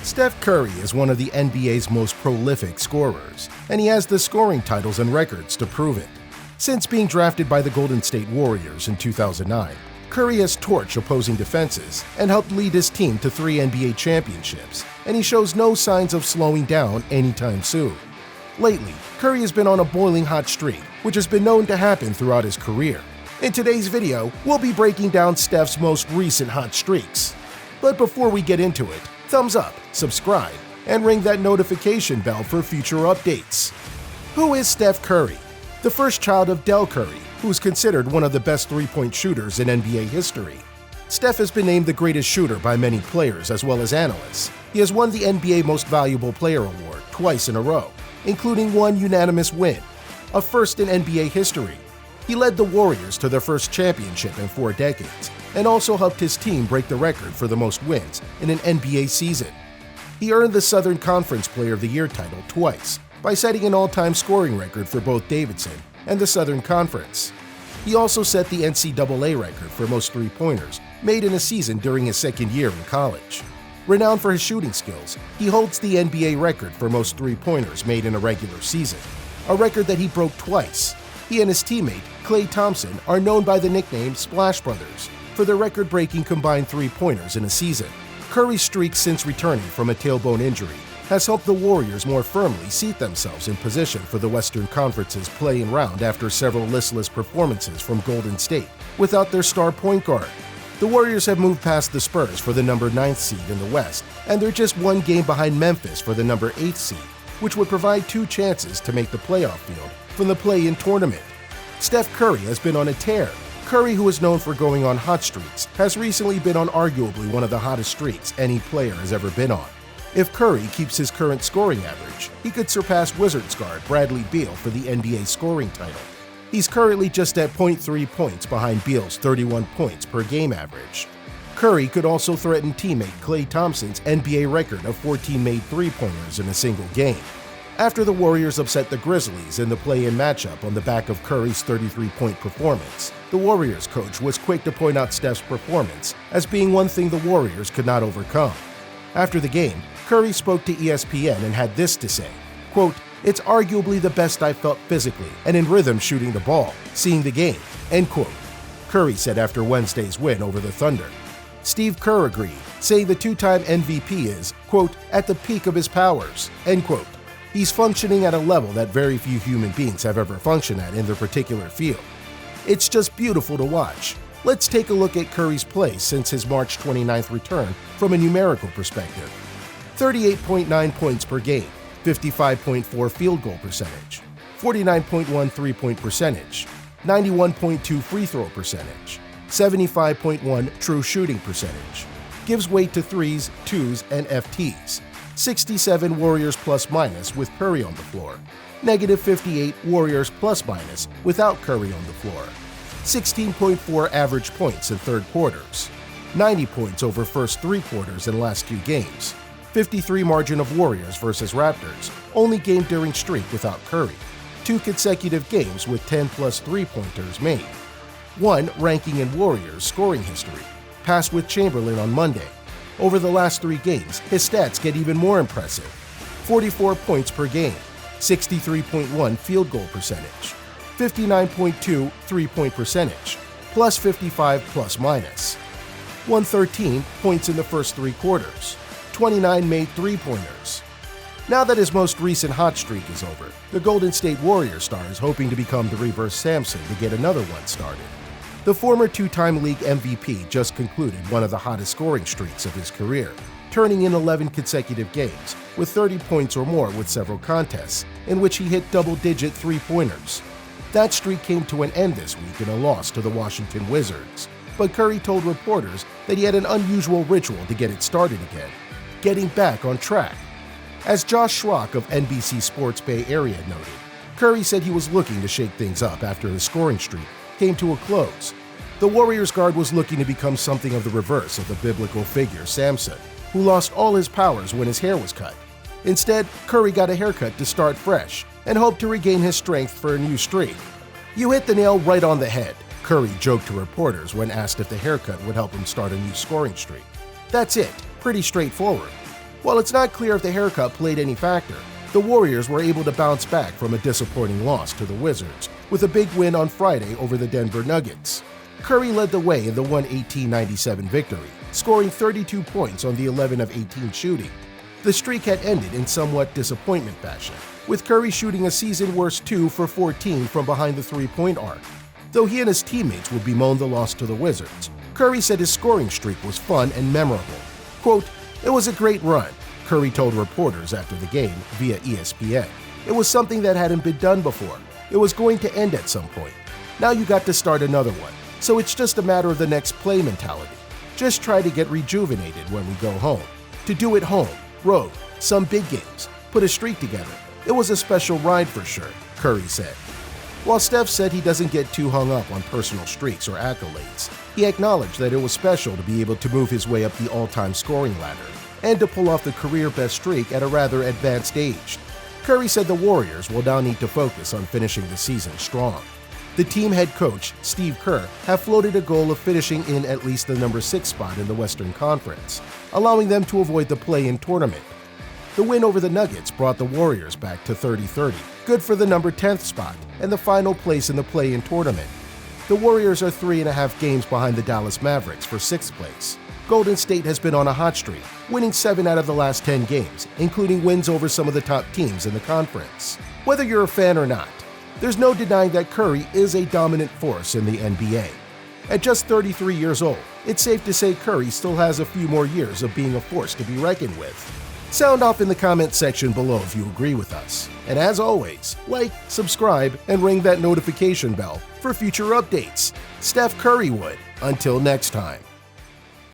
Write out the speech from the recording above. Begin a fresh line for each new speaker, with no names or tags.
Steph Curry is one of the NBA's most prolific scorers, and he has the scoring titles and records to prove it. Since being drafted by the Golden State Warriors in 2009, Curry has torched opposing defenses and helped lead his team to 3 NBA championships, and he shows no signs of slowing down anytime soon. Lately, Curry has been on a boiling hot streak, which has been known to happen throughout his career. In today's video, we'll be breaking down Steph's most recent hot streaks. But before we get into it, thumbs up, subscribe, and ring that notification bell for future updates. Who is Steph Curry? The first child of Del Curry, who is considered one of the best three-point shooters in NBA history. Steph has been named the greatest shooter by many players as well as analysts. He has won the NBA Most Valuable Player award twice in a row, including one unanimous win, a first in NBA history. He led the Warriors to their first championship in 4 decades, and also helped his team break the record for the most wins in an NBA season. He earned the Southern Conference Player of the Year title twice by setting an all-time scoring record for both Davidson and the Southern Conference. He also set the NCAA record for most three-pointers made in a season during his second year in college. Renowned for his shooting skills, he holds the NBA record for most three-pointers made in a regular season, a record that he broke twice. He and his teammate, Klay Thompson, are known by the nickname Splash Brothers for their record-breaking combined three-pointers in a season. Curry's streak since returning from a tailbone injury has helped the Warriors more firmly seat themselves in position for the Western Conference's play-in round after several listless performances from Golden State without their star point guard. The Warriors have moved past the Spurs for the number 9th seed in the West, and they're just 1 game behind Memphis for the number 8th seed, which would provide 2 chances to make the playoff field from the play-in tournament. Steph Curry has been on a tear. Curry, who is known for going on hot streaks, has recently been on arguably one of the hottest streaks any player has ever been on. If Curry keeps his current scoring average, he could surpass Wizards guard Bradley Beal for the NBA scoring title. He's currently just at 0.3 points behind Beal's 31 points per game average. Curry could also threaten teammate Klay Thompson's NBA record of 14 made three-pointers in a single game. After the Warriors upset the Grizzlies in the play-in matchup on the back of Curry's 33-point performance, the Warriors coach was quick to point out Steph's performance as being one thing the Warriors could not overcome. After the game, Curry spoke to ESPN and had this to say, quote, "It's arguably the best I felt physically and in rhythm shooting the ball, seeing the game," end quote. Curry said after Wednesday's win over the Thunder. Steve Kerr agreed, saying the 2-time MVP is, quote, "at the peak of his powers," end quote. He's functioning at a level that very few human beings have ever functioned at in their particular field. It's just beautiful to watch. Let's take a look at Curry's play since his March 29th return from a numerical perspective. 38.9 points per game, 55.4 field goal percentage, 49.1 three-point percentage, 91.2 free throw percentage, 75.1 true shooting percentage, gives weight to threes, twos, and FTs, 67 Warriors plus-minus with Curry on the floor, negative 58 Warriors plus-minus without Curry on the floor, 16.4 average points in third quarters, 90 points over first 3 quarters in last 2 games, 53 margin of Warriors versus Raptors, only game during streak without Curry, 2 consecutive games with 10-plus three-pointers made, 1 ranking in Warriors scoring history, passed with Chamberlain on Monday. Over the last 3 games, his stats get even more impressive. 44 points per game, 63.1 field goal percentage, 59.2 three-point percentage, plus 55 plus-minus, 113 points in the first 3 quarters, 29 made three-pointers. Now that his most recent hot streak is over, the Golden State Warriors star is hoping to become the reverse Samson to get another one started. The former 2-time league MVP just concluded one of the hottest scoring streaks of his career, turning in 11 consecutive games with 30 points or more with several contests, in which he hit double-digit three-pointers. That streak came to an end this week in a loss to the Washington Wizards, but Curry told reporters that he had an unusual ritual to get it started again, getting back on track. As Josh Schrock of NBC Sports Bay Area noted, Curry said he was looking to shake things up after his scoring streak came to a close. The Warriors guard was looking to become something of the reverse of the biblical figure Samson, who lost all his powers when his hair was cut. Instead, Curry got a haircut to start fresh and hoped to regain his strength for a new streak. "You hit the nail right on the head," Curry joked to reporters when asked if the haircut would help him start a new scoring streak. "That's it, pretty straightforward." While it's not clear if the haircut played any factor, the Warriors were able to bounce back from a disappointing loss to the Wizards with a big win on Friday over the Denver Nuggets. Curry led the way in the 118-97 victory, scoring 32 points on the 11 of 18 shooting. The streak had ended in somewhat disappointment fashion, with Curry shooting a season-worst 2 for 14 from behind the three-point arc. Though he and his teammates would bemoan the loss to the Wizards, Curry said his scoring streak was fun and memorable. Quote, "It was a great run," Curry told reporters after the game via ESPN. "It was something that hadn't been done before. It was going to end at some point. Now you got to start another one. So it's just a matter of the next play mentality. Just try to get rejuvenated when we go home. To do it home, road, some big games, put a streak together. It was a special ride for sure," Curry said. While Steph said he doesn't get too hung up on personal streaks or accolades, he acknowledged that it was special to be able to move his way up the all-time scoring ladder and to pull off the career-best streak at a rather advanced age. Curry said the Warriors will now need to focus on finishing the season strong. The team head coach, Steve Kerr, have floated a goal of finishing in at least the number 6 spot in the Western Conference, allowing them to avoid the play-in tournament. The win over the Nuggets brought the Warriors back to 30-30, good for the number 10th spot and the final place in the play-in tournament. The Warriors are 3.5 games behind the Dallas Mavericks for 6th place. Golden State has been on a hot streak, winning 7 out of the last 10 games, including wins over some of the top teams in the conference. Whether you're a fan or not, there's no denying that Curry is a dominant force in the NBA. At just 33 years old, it's safe to say Curry still has a few more years of being a force to be reckoned with. Sound off in the comments section below if you agree with us. And as always, like, subscribe, and ring that notification bell for future updates. Steph Curry would. Until next time.